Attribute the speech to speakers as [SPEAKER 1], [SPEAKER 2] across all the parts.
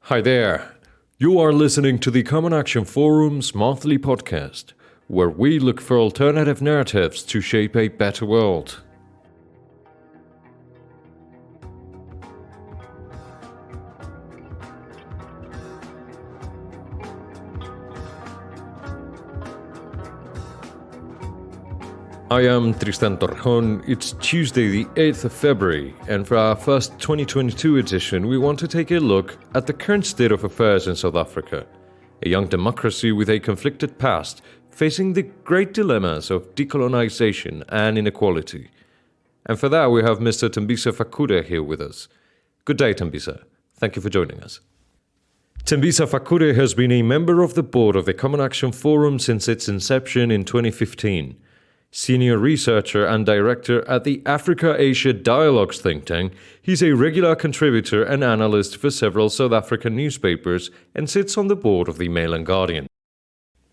[SPEAKER 1] Hi there. You are listening to the Common Action Forum's monthly podcast, where we look for alternative narratives to shape a better world. I am Tristan Torjon. It's Tuesday, the 8th of February, and for our first 2022 edition, we want to take a look at the current state of affairs in South Africa, a young democracy with a conflicted past, facing the great dilemmas of decolonization and inequality. And for that, we have Mr. Thembisa Fakude here with us. Good day, Thembisa. Thank you for joining us. Thembisa Fakude has been a member of the board of the Common Action Forum since its inception in 2015. Senior researcher and director at the Africa-Asia Dialogues think tank, he's a regular contributor and analyst for several South African newspapers and sits on the board of the Mail and Guardian.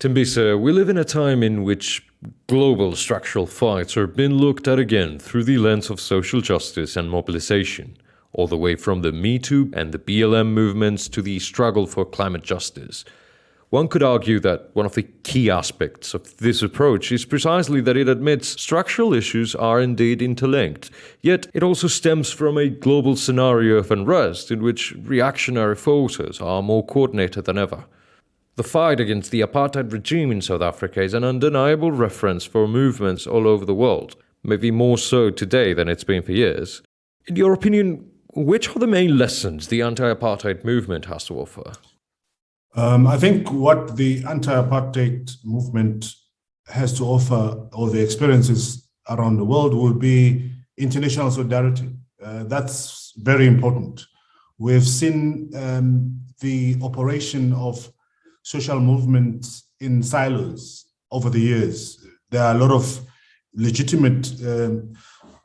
[SPEAKER 1] Thembisa, we live in a time in which global structural fights are being looked at again through the lens of social justice and mobilization, all the way from the Me Too and the BLM movements to the struggle for climate justice. One could argue that one of the key aspects of this approach is precisely that it admits structural issues are indeed interlinked, yet it also stems from a global scenario of unrest in which reactionary forces are more coordinated than ever. The fight against the apartheid regime in South Africa is an undeniable reference for movements all over the world, maybe more so today than it's been for years. In your opinion, which are the main lessons the anti-apartheid movement has to offer?
[SPEAKER 2] I think what the anti-apartheid movement has to offer, or the experiences around the world, will be international solidarity. That's very important. We've seen the operation of social movements in silos over the years. There are a lot of legitimate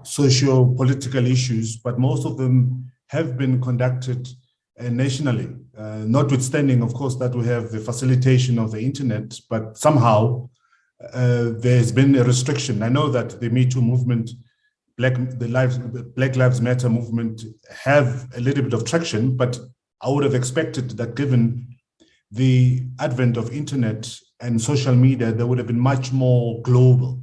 [SPEAKER 2] socio-political issues, but most of them have been conducted nationally, notwithstanding, of course, that we have the facilitation of the internet, but somehow there's been a restriction. I know that the Me Too movement, Black Lives Matter movement have a little bit of traction, but I would have expected that given the advent of internet and social media, they would have been much more global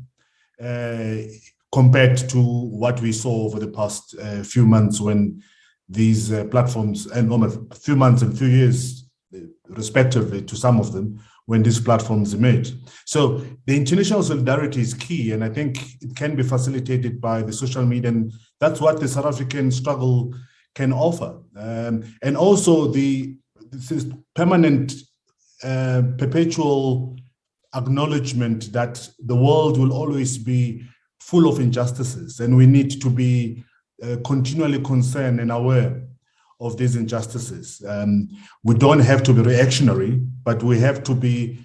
[SPEAKER 2] compared to what we saw over the past few months when these platforms, and almost a few months and few years, respectively, to some of them, when these platforms emerged. So the international solidarity is key, and I think it can be facilitated by the social media, and that's what the South African struggle can offer. And also this permanent, perpetual acknowledgement that the world will always be full of injustices, and we need to be continually concerned and aware of these injustices. We don't have to be reactionary, but we have to be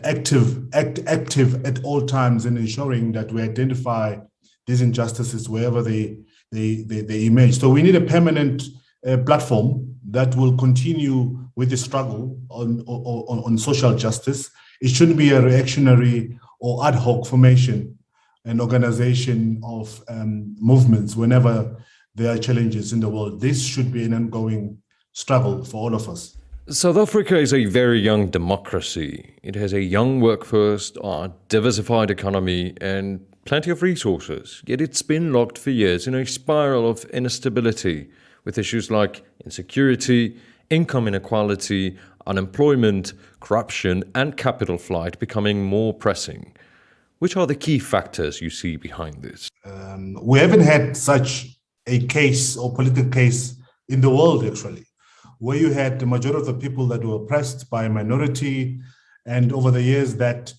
[SPEAKER 2] active at all times in ensuring that we identify these injustices wherever they emerge. So we need a permanent platform that will continue with the struggle on social justice. It shouldn't be a reactionary or ad hoc formation and organization of movements whenever there are challenges in the world. This should be an ongoing struggle for all of us.
[SPEAKER 1] South Africa is a very young democracy. It has a young workforce, a diversified economy, and plenty of resources. Yet it's been locked for years in a spiral of instability, with issues like insecurity, income inequality, unemployment, corruption, and capital flight becoming more pressing. Which are the key factors you see behind this?
[SPEAKER 2] We haven't had such a case or political case in the world, actually, where you had the majority of the people that were oppressed by a minority, and over the years that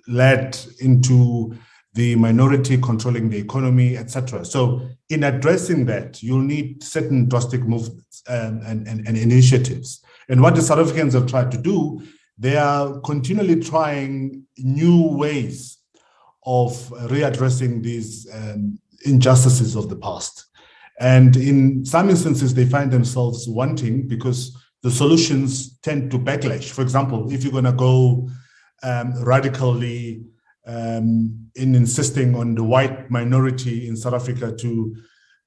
[SPEAKER 2] led into the minority controlling the economy, etc. So in addressing that, you'll need certain drastic movements and initiatives. And what the South Africans have tried to do, they are continually trying new ways of readdressing these injustices of the past. And in some instances, they find themselves wanting because the solutions tend to backlash. For example, if you're going to go radically in insisting on the white minority in South Africa to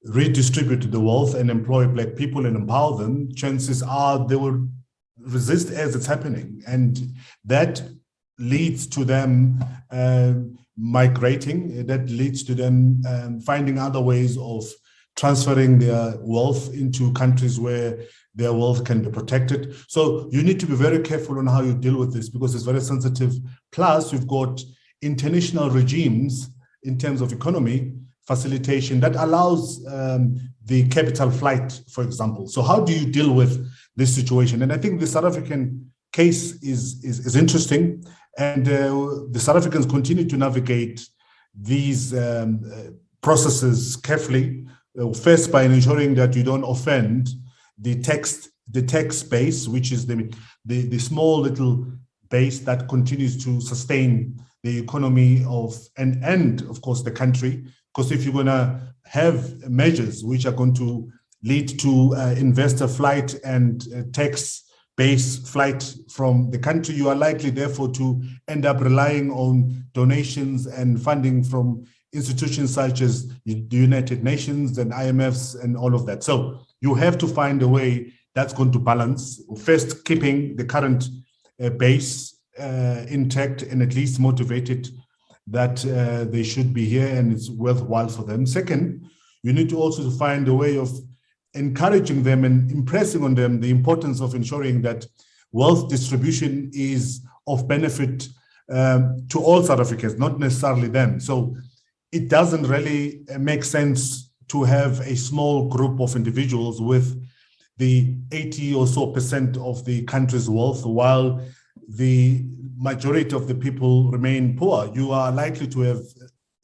[SPEAKER 2] redistribute the wealth and employ Black people and empower them, chances are they will resist as it's happening. And that leads to them migrating, that leads to them finding other ways of transferring their wealth into countries where their wealth can be protected. So you need to be very careful on how you deal with this because it's very sensitive. Plus, you've got international regimes in terms of economy facilitation that allows the capital flight, for example. So how do you deal with this situation? And I think the South African case is interesting. And the South Africans continue to navigate these processes carefully, first by ensuring that you don't offend the tax base, which is the small little base that continues to sustain the economy and of course the country. Because if you're going to have measures which are going to lead to investor flight and tax base flight from the country, you are likely therefore to end up relying on donations and funding from institutions such as the United Nations and IMFs and all of that. So you have to find a way that's going to balance, first keeping the current base intact and at least motivated that they should be here and it's worthwhile for them. Second, you need to also find a way of encouraging them and impressing on them the importance of ensuring that wealth distribution is of benefit to all South Africans, not necessarily them. So it doesn't really make sense to have a small group of individuals with the 80% or so of the country's wealth while the majority of the people remain poor. You are likely to have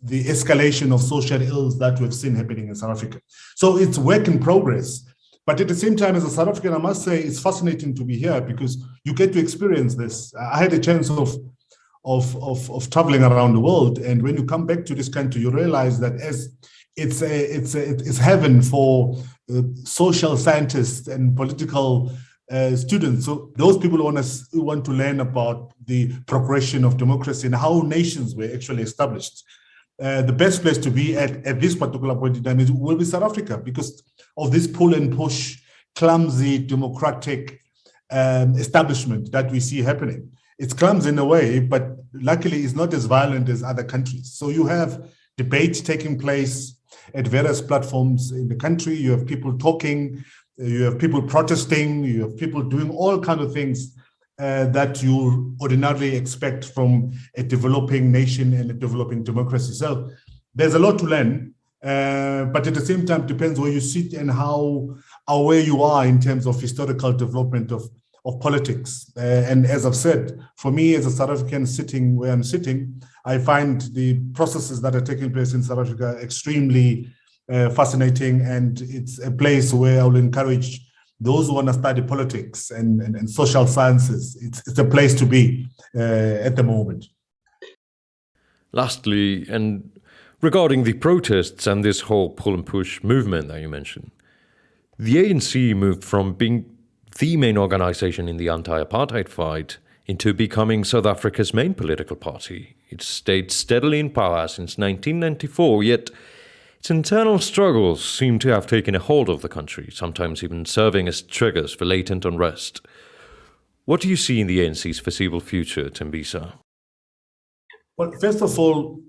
[SPEAKER 2] the escalation of social ills that we've seen happening in South Africa. So it's work in progress. But at the same time, as a South African, I must say it's fascinating to be here because you get to experience this. I had a chance of traveling around the world. And when you come back to this country, you realize that as it's heaven for social scientists and political students. So those people who want to learn about the progression of democracy and how nations were actually established. The best place to be at this particular point in time will be South Africa because of this pull and push, clumsy democratic establishment that we see happening. It's clumsy in a way, but luckily it's not as violent as other countries. So you have debates taking place at various platforms in the country. You have people talking, you have people protesting, you have people doing all kinds of things that you ordinarily expect from a developing nation and a developing democracy. So there's a lot to learn, but at the same time, it depends where you sit and how aware you are in terms of historical development of politics. And as I've said, for me as a South African sitting where I'm sitting, I find the processes that are taking place in South Africa extremely fascinating. And it's a place where I will encourage those who want to study politics and social sciences. It's a place to be at the moment.
[SPEAKER 1] Lastly, and regarding the protests and this whole pull and push movement that you mentioned, the ANC moved from being the main organization in the anti-apartheid fight into becoming South Africa's main political party. It stayed steadily in power since 1994, yet its internal struggles seem to have taken a hold of the country, sometimes even serving as triggers for latent unrest. What do you see in the ANC's foreseeable future, Thembisa?
[SPEAKER 2] Well, first of all,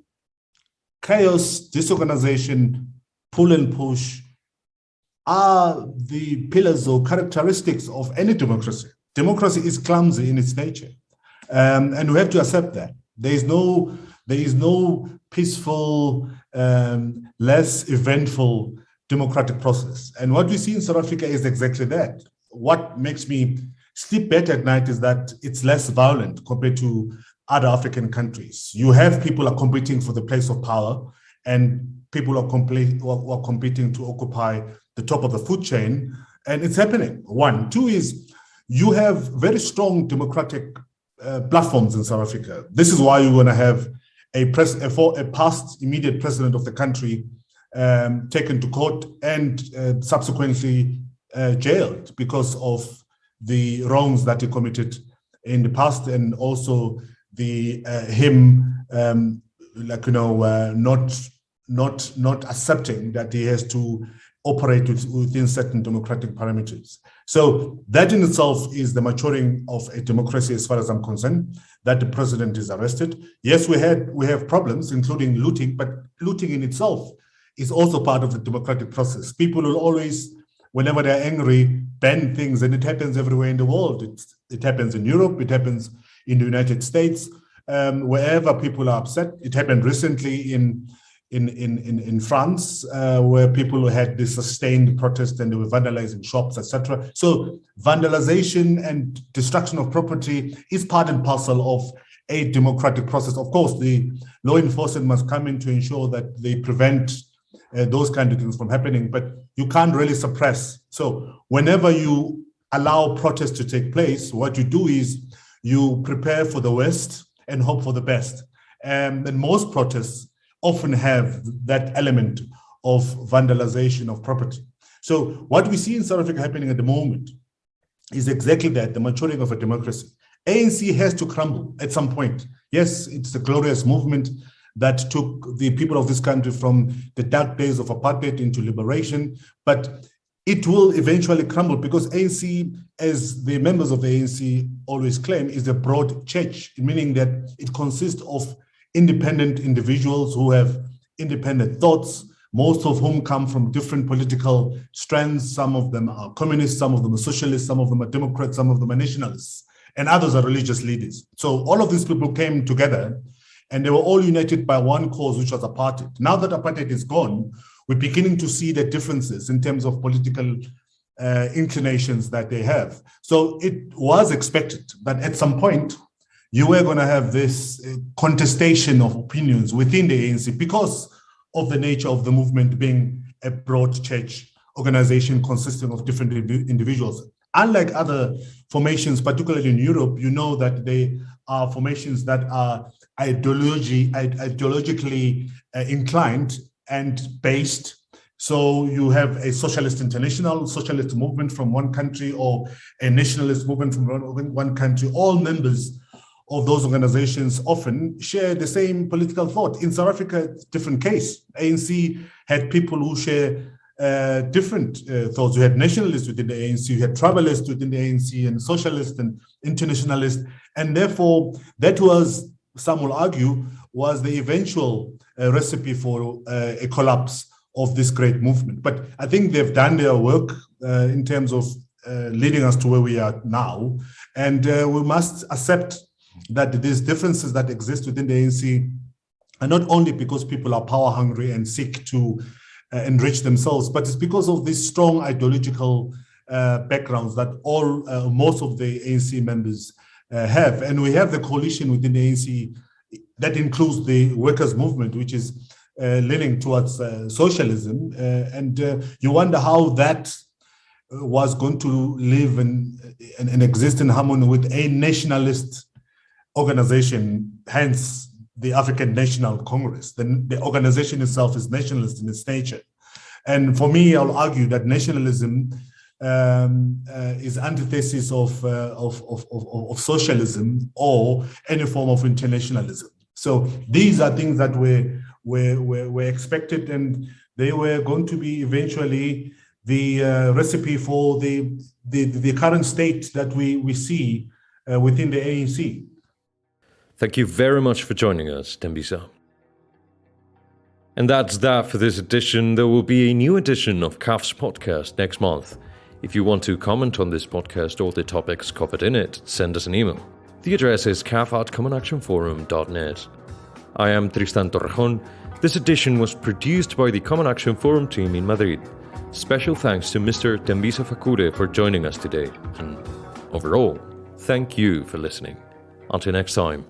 [SPEAKER 2] chaos, disorganization, pull and push are the pillars or characteristics of any democracy. Democracy is clumsy in its nature, and we have to accept that. There is no peaceful, less eventful democratic process. And what we see in South Africa is exactly that. What makes me sleep better at night is that it's less violent compared to other African countries. You have people are competing for the place of power, and people are competing to occupy the top of the food chain, and it's happening. One. Two is you have very strong democratic platforms in South Africa. This is why you're going to have a past immediate president of the country taken to court and subsequently jailed because of the wrongs that he committed in the past, and also the not accepting that he has to operate within certain democratic parameters. So that in itself is the maturing of a democracy, as far as I'm concerned, that the president is arrested. Yes, we have problems, including looting, but looting in itself is also part of the democratic process. People will always, whenever they're angry, ban things, and it happens everywhere in the world. It happens in Europe, it happens in the United States, wherever people are upset. It happened recently in France, where people had this sustained protest and they were vandalizing shops, etc. So vandalization and destruction of property is part and parcel of a democratic process. Of course, the law enforcement must come in to ensure that they prevent those kind of things from happening, but you can't really suppress. So whenever you allow protests to take place, what you do is you prepare for the worst and hope for the best. And most protests often have that element of vandalization of property. So what we see in South Africa happening at the moment is exactly that, the maturing of a democracy. ANC has to crumble at some point. Yes, it's a glorious movement that took the people of this country from the dark days of apartheid into liberation, but it will eventually crumble because ANC, as the members of the ANC always claim, is a broad church, meaning that it consists of independent individuals who have independent thoughts, most of whom come from different political strands. Some of them are communists, some of them are socialists, some of them are Democrats, some of them are nationalists, and others are religious leaders. So all of these people came together and they were all united by one cause, which was apartheid. Now that apartheid is gone, we're beginning to see the differences in terms of political inclinations that they have. So it was expected that at some point, you were going to have this contestation of opinions within the ANC because of the nature of the movement being a broad church organization consisting of different individuals. Unlike other formations, particularly in Europe, you know that they are formations that are ideologically inclined and based. So you have a socialist international, socialist movement from one country, or a nationalist movement from one country. All members of those organizations often share the same political thought. In South Africa, different case. ANC had people who share different thoughts. You had nationalists within the ANC, you had tribalists within the ANC, and socialists and internationalists. And therefore, that was, some will argue, was the eventual recipe for a collapse of this great movement. But I think they've done their work in terms of leading us to where we are now. And we must accept that these differences that exist within the ANC are not only because people are power hungry and seek to enrich themselves, but it's because of these strong ideological backgrounds that most of the ANC members have. And we have the coalition within the ANC that includes the workers' movement, which is leaning towards socialism. And you wonder how that was going to live and exist in harmony with a nationalist organization, hence the African National Congress. The organization itself is nationalist in its nature. And for me, I'll argue that nationalism is antithesis of socialism or any form of internationalism. So these are things that were expected, and they were going to be eventually the recipe for the current state that we see within the ANC.
[SPEAKER 1] Thank you very much for joining us, Thembisa. And that's that for this edition. There will be a new edition of CAF's podcast next month. If you want to comment on this podcast or the topics covered in it, send us an email. The address is caf@commonactionforum.net. I am Tristan Torrejon. This edition was produced by the Common Action Forum team in Madrid. Special thanks to Mr. Thembisa Fakude for joining us today. And overall, thank you for listening. Until next time.